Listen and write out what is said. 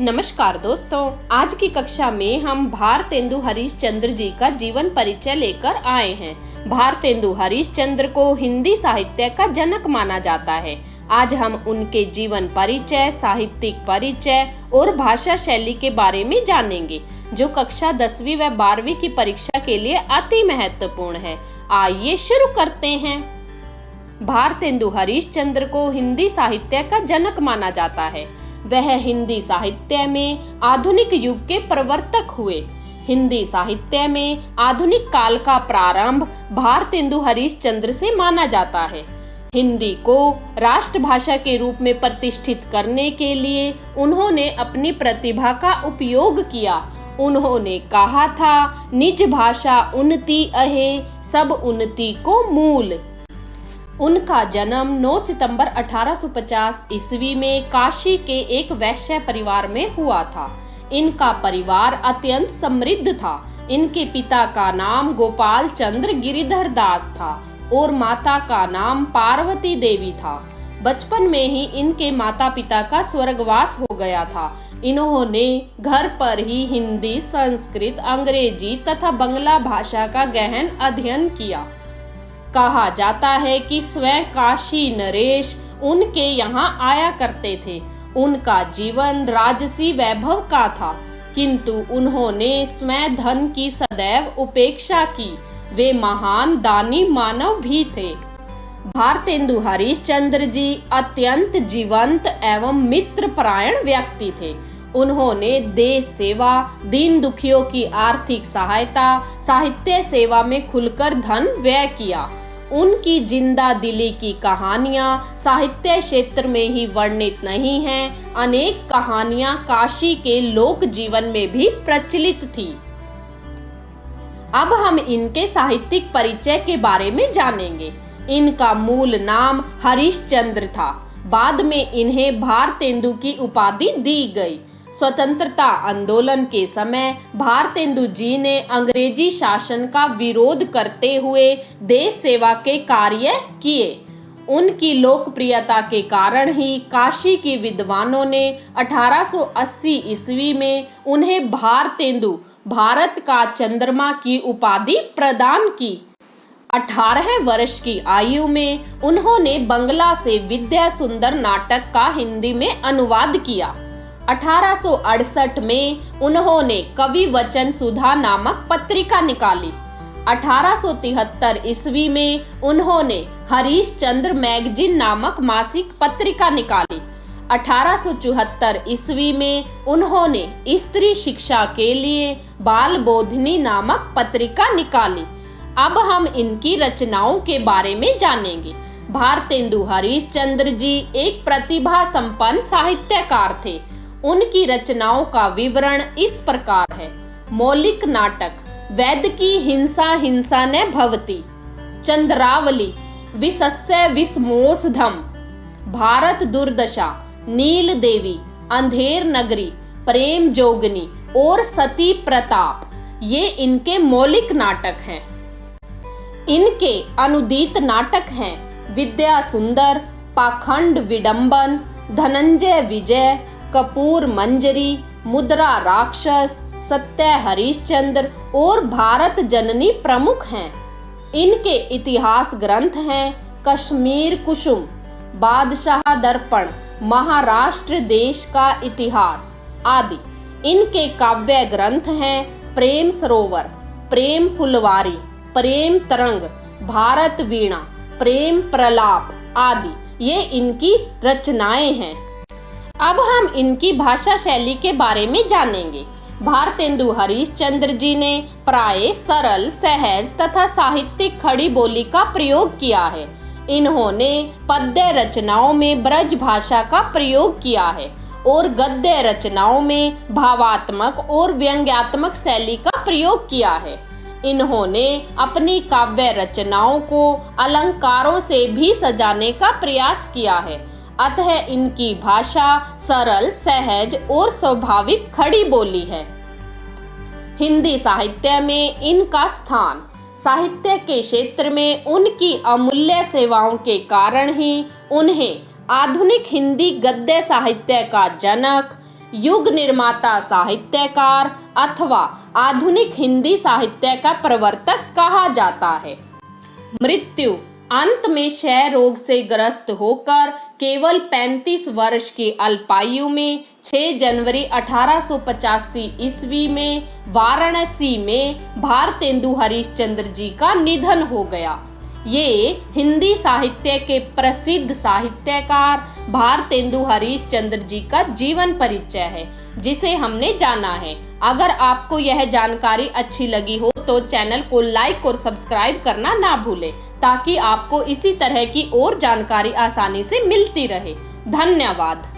नमस्कार दोस्तों, आज की कक्षा में हम भारतेंदु हरिश्चंद्र जी का जीवन परिचय लेकर आए हैं। भारतेंदु हरिश्चंद्र को हिंदी साहित्य का जनक माना जाता है। आज हम उनके जीवन परिचय, साहित्यिक परिचय और भाषा शैली के बारे में जानेंगे, जो कक्षा 10वीं व 12वीं की परीक्षा के लिए अति महत्वपूर्ण है। आइए शुरू करते हैं। भारतेंदु हरिश्चंद्र को हिंदी साहित्य का जनक माना जाता है। वह हिंदी साहित्य में आधुनिक युग के प्रवर्तक हुए। हिंदी साहित्य में आधुनिक काल का प्रारंभ भारतेंदु हरिश्चंद्र से माना जाता है। हिंदी को राष्ट्रभाषा के रूप में प्रतिष्ठित करने के लिए उन्होंने अपनी प्रतिभा का उपयोग किया। उन्होंने कहा था, निज भाषा उन्नति अहे, सब उन्नति को मूल। उनका जन्म 9 सितंबर 1850 ईस्वी में काशी के एक वैश्य परिवार में हुआ था। इनका परिवार अत्यंत समृद्ध था। इनके पिता का नाम गोपाल चंद्र गिरिधर दास था और माता का नाम पार्वती देवी था। बचपन में ही इनके माता पिता का स्वर्गवास हो गया था। इन्होंने घर पर ही हिंदी, संस्कृत, अंग्रेजी तथा बंगला भाषा का गहन अध्ययन किया। कहा जाता है कि स्वयं काशी नरेश उनके यहाँ आया करते थे। उनका जीवन राजसी वैभव का था, किंतु उन्होंने स्वयं धन की सदैव उपेक्षा की। वे महान दानी मानव भी थे। भारतेंदु हरिश्चंद्र जी अत्यंत जीवंत एवं मित्रपरायण व्यक्ति थे। उन्होंने देश सेवा, दीन दुखियों की आर्थिक सहायता, साहित्य सेवा में खुलकर धन व्यय किया। उनकी जिंदा दिली की कहानियां साहित्य क्षेत्र में ही वर्णित नहीं हैं, अनेक कहानियां काशी के लोक जीवन में भी प्रचलित थी। अब हम इनके साहित्यिक परिचय के बारे में जानेंगे। इनका मूल नाम हरिश्चंद्र था। बाद में इन्हें भारतेंदु की उपाधि दी गई। स्वतंत्रता आंदोलन के समय भारतेंदु जी ने अंग्रेजी शासन का विरोध करते हुए देश सेवा के कार्य किए। उनकी लोकप्रियता के कारण ही काशी की विद्वानों ने 1880 ईस्वी में उन्हें भारतेंदु, भारत का चंद्रमा की उपाधि प्रदान की। 18 वर्ष की आयु में उन्होंने बंगला से विद्या सुंदर नाटक का हिंदी में अनुवाद किया। 1868 में उन्होंने कवि वचन सुधा नामक पत्रिका निकाली। 1873 ईस्वी में उन्होंने हरिश्चंद्र मैगजीन नामक मासिक पत्रिका निकाली। 1874 ईस्वी में उन्होंने स्त्री शिक्षा के लिए बाल बोधिनी नामक पत्रिका निकाली। अब हम इनकी रचनाओं के बारे में जानेंगे। भारतेंदु हरिश्चंद्र जी एक प्रतिभा संपन्न साहित्यकार थे। उनकी रचनाओं का विवरण इस प्रकार है। मौलिक नाटक वैद की हिंसा हिंसा न भवति, चंद्रावली विशस्य विषमोषधम, भारत दुर्दशा, नील देवी, अंधेर नगरी, प्रेम जोगनी और सती प्रताप, ये इनके मौलिक नाटक हैं। इनके अनुदित नाटक हैं विद्या सुंदर, पाखंड विडंबन, धनंजय विजय, कपूर मंजरी, मुद्रा राक्षस, सत्य हरिश्चंद्र और भारत जननी प्रमुख हैं। इनके इतिहास ग्रंथ हैं कश्मीर कुसुम, बादशाह दर्पण, महाराष्ट्र देश का इतिहास आदि। इनके काव्य ग्रंथ हैं प्रेम सरोवर, प्रेम फुलवारी, प्रेम तरंग, भारत वीणा, प्रेम प्रलाप आदि, ये इनकी रचनाएं हैं। अब हम इनकी भाषा शैली के बारे में जानेंगे। भारतेंदु हरिश्चंद्र जी ने प्राय सरल, सहज तथा साहित्यिक खड़ी बोली का प्रयोग किया है। इन्होंने पद्य रचनाओं में ब्रज भाषा का प्रयोग किया है और गद्य रचनाओं में भावात्मक और व्यंग्यात्मक शैली का प्रयोग किया है। इन्होंने अपनी काव्य रचनाओं को अलंकारों से भी सजाने का प्रयास किया है। अतः इनकी भाषा सरल, सहज और स्वाभाविक खड़ी बोली है। हिंदी साहित्य में इनका स्थान, साहित्य के क्षेत्र में उनकी अमूल्य सेवाओं के कारण ही उन्हें आधुनिक हिंदी गद्य साहित्य का जनक, युग निर्माता साहित्यकार अथवा आधुनिक हिंदी साहित्य का प्रवर्तक कहा जाता है। मृत्यु अंत में क्षय रोग से ग्रस्त होकर केवल 35 वर्ष की अल्पायु में 6 जनवरी 1885 ईस्वी में वाराणसी में भारतेंदु हरिश्चंद्र जी का निधन हो गया। ये हिंदी साहित्य के प्रसिद्ध साहित्यकार भारतेंदु हरिश्चंद्र जी का जीवन परिचय है, जिसे हमने जाना है। अगर आपको यह जानकारी अच्छी लगी हो तो चैनल को लाइक और सब्सक्राइब करना ना भूलें, ताकि आपको इसी तरह की और जानकारी आसानी से मिलती रहे। धन्यवाद।